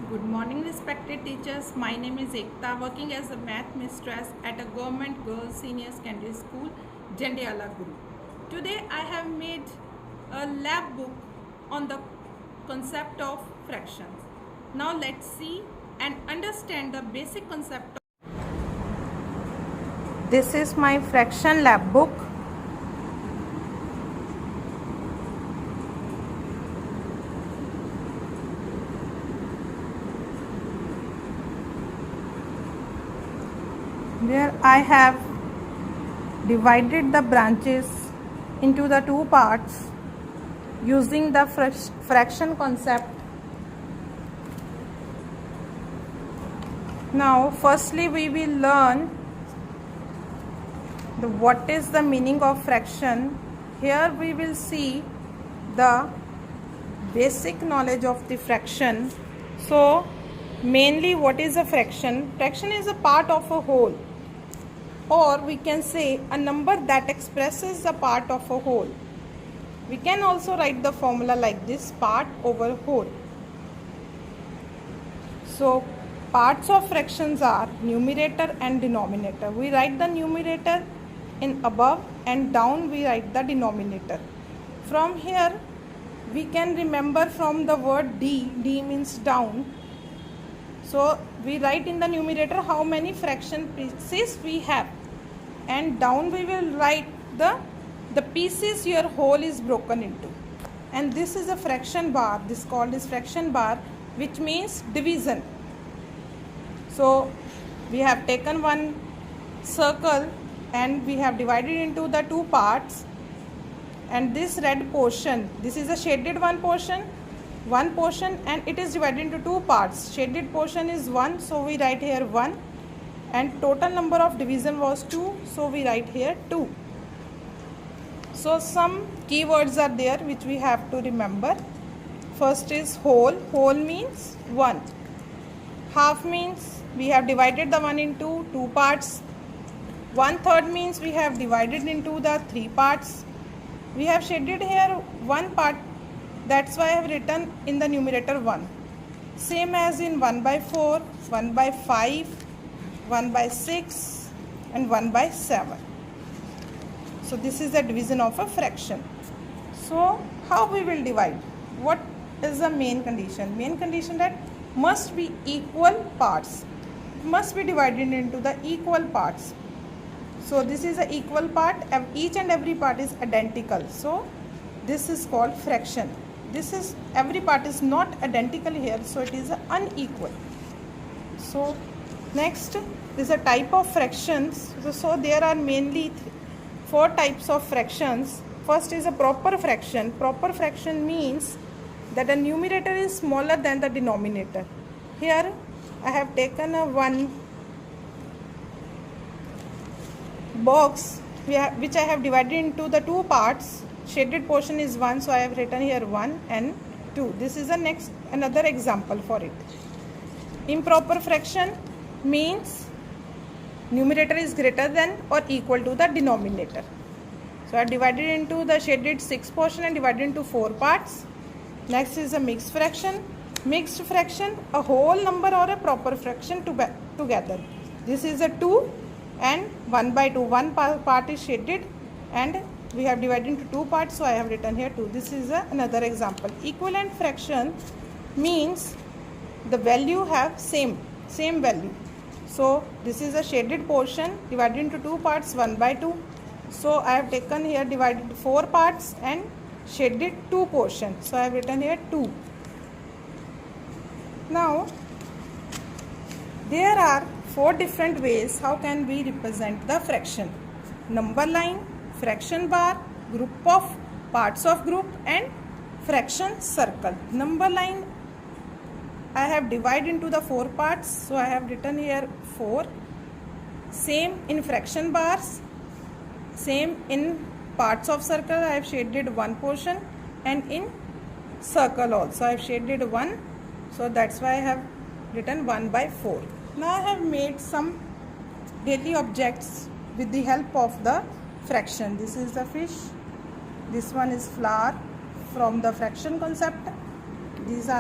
Good morning, respected teachers. My name is Ekta, working as a math mistress at a government girls senior secondary school, Jandiala Guru. Today, I have made a lab book on the concept of fractions. Now, let's see and understand the basic concept. This is my fraction lab book. Where I have divided the branches into the two parts using the fraction concept. Now, firstly, we will learn what is the meaning of fraction. Here we will see the basic knowledge of the fraction. So, mainly what is a fraction? Fraction is a part of a whole, or we can say a number that expresses a part of a whole. We can also write the formula like this: part over whole. So parts of fractions are numerator and denominator. We write the numerator in above and down we write the denominator. From here we can remember from the word d means down. So we write in the numerator how many fraction pieces we have, and down we will write the pieces your whole is broken into. And this is a fraction bar. This called is fraction bar, which means division. So we have taken one circle and we have divided into the two parts, and this red portion, this is a shaded one portion, and it is divided into two parts. Shaded portion is 1, so we write here 1, and total number of division was 2, so we write here 2. So some keywords are there which we have to remember. First is whole. Whole means 1. Half means we have divided the one into two parts. 1/3 means we have divided into the three parts. We have shaded here one part, that's why I have written in the numerator 1. Same as in 1/4, 1/5, 1/6 and 1/7. So this is the division of a fraction. So how we will divide? What is the main condition? Main condition that must be equal parts. Must be divided into the equal parts. So this is an equal part. Each and every part is identical. So this is called fraction. This is every part is not identical here, so it is unequal. So next is a type of fractions. So there are mainly 4 types of fractions. First is a proper fraction. Proper fraction means that the numerator is smaller than the denominator. Here I have taken a one box which I have divided into the two parts. Shaded portion is 1, so I have written here 1 and 2. This is another example for it. Improper fraction means numerator is greater than or equal to the denominator. So I divided into the shaded 6 portion and divided into 4 parts. Next is a mixed fraction. Mixed fraction, a whole number or a proper fraction together. This is a 2 and 1/2. One part is shaded and we have divided into two parts, so I have written here 2. This is another example. Equivalent fraction means the value have same value. So this is a shaded portion divided into two parts, 1/2. So I have taken here divided 4 parts and shaded 2 portions. So I have written here 2. Now there are 4 different ways how can we represent the fraction. Number line, fraction bar, group of parts of group, and fraction circle. Number line I have divided into the 4 parts, so I have written here 4. Same in fraction bars, same in parts of circle I have shaded 1 portion, and in circle also I have shaded 1, so that's why I have written 1/4. Now I have made some daily objects with the help of the fraction. This is the fish, this one is flower from the fraction concept. These are